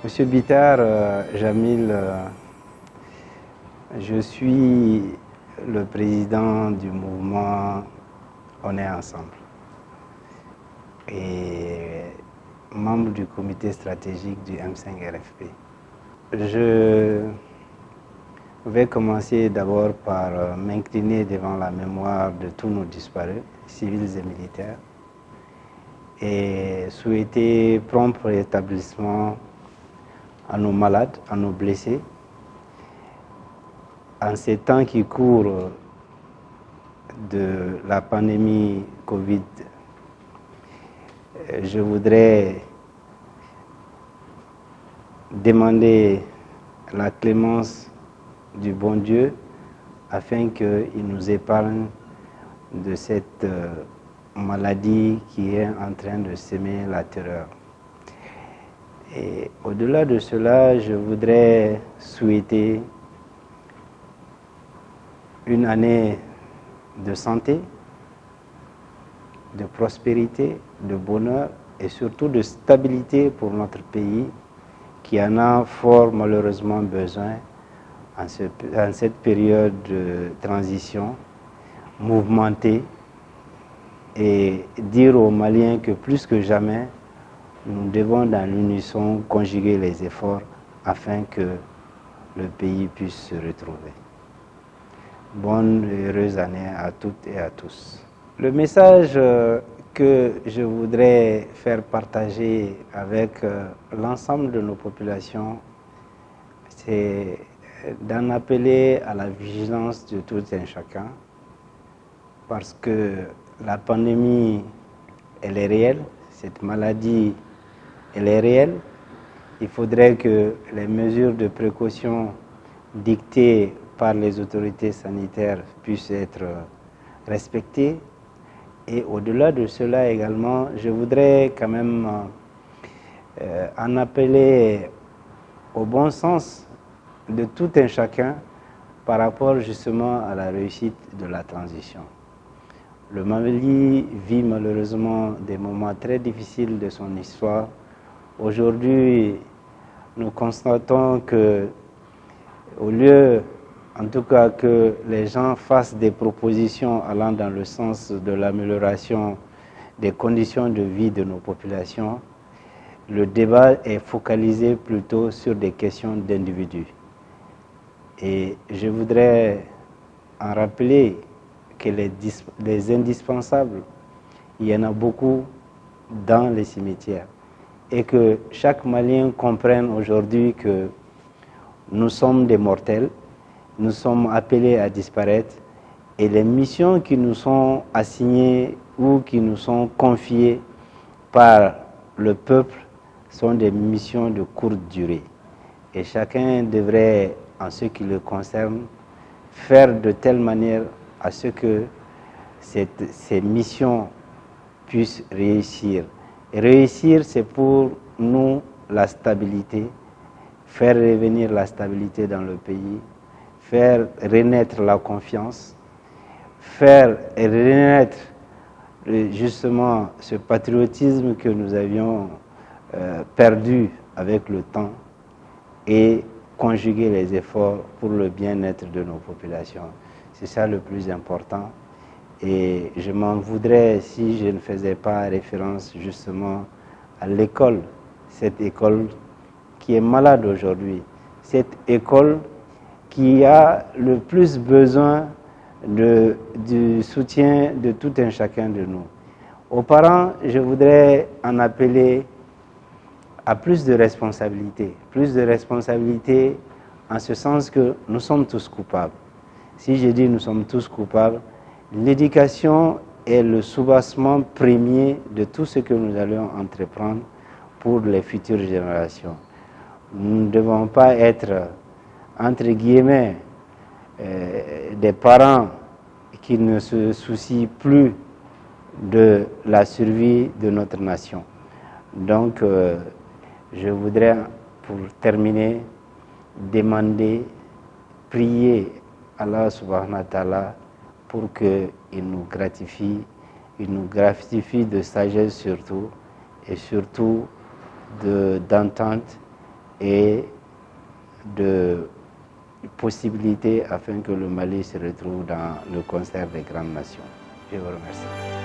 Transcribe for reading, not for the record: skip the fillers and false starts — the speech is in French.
Monsieur Bitar, Jamil, je suis le président du mouvement On est ensemble et membre du comité stratégique du M5RFP. Je vais commencer d'abord par m'incliner devant la mémoire de tous nos disparus, civils et militaires, et souhaiter prompt rétablissement à nos malades, à nos blessés. En ces temps qui courent de la pandémie Covid, je voudrais demander la clémence du bon Dieu afin qu'il nous épargne de cette maladie qui est en train de semer la terreur. Et au-delà de cela, je voudrais souhaiter une année de santé, de prospérité, de bonheur et surtout de stabilité pour notre pays qui en a fort malheureusement besoin en cette période de transition mouvementée, et dire aux Maliens que plus que jamais, nous devons dans l'unisson conjuguer les efforts afin que le pays puisse se retrouver. Bonne et heureuse année à toutes et à tous. Le message que je voudrais faire partager avec l'ensemble de nos populations, c'est d'en appeler à la vigilance de tout un chacun, parce que la pandémie, elle est réelle, cette maladie, elle est réelle. Il faudrait que les mesures de précaution dictées par les autorités sanitaires puissent être respectées. Et au-delà de cela également, je voudrais quand même en appeler au bon sens de tout un chacun par rapport justement à la réussite de la transition. Le Mali vit malheureusement des moments très difficiles de son histoire. Aujourd'hui, nous constatons que, au lieu, en tout cas, que les gens fassent des propositions allant dans le sens de l'amélioration des conditions de vie de nos populations, le débat est focalisé plutôt sur des questions d'individus. Et je voudrais en rappeler que les indispensables, il y en a beaucoup dans les cimetières. Et que chaque Malien comprenne aujourd'hui que nous sommes des mortels, nous sommes appelés à disparaître, et les missions qui nous sont assignées ou qui nous sont confiées par le peuple sont des missions de courte durée. Et chacun devrait, en ce qui le concerne, faire de telle manière à ce que ces missions puissent réussir. Et réussir, c'est pour nous la stabilité, faire revenir la stabilité dans le pays, faire renaître la confiance, faire renaître justement ce patriotisme que nous avions perdu avec le temps, et conjuguer les efforts pour le bien-être de nos populations. C'est ça le plus important. Et je m'en voudrais si je ne faisais pas référence justement à l'école, cette école qui est malade aujourd'hui, cette école qui a le plus besoin du soutien de tout un chacun de nous. Aux parents, je voudrais en appeler à plus de responsabilité en ce sens que nous sommes tous coupables. Si je dis nous sommes tous coupables, l'éducation est le soubassement premier de tout ce que nous allons entreprendre pour les futures générations. Nous ne devons pas être, entre guillemets, des parents qui ne se soucient plus de la survie de notre nation. Donc, je voudrais, pour terminer, demander, prier Allah subhanahu wa ta'ala pour qu'il nous gratifie, de sagesse surtout, et surtout d'entente et de possibilités afin que le Mali se retrouve dans le concert des grandes nations. Je vous remercie.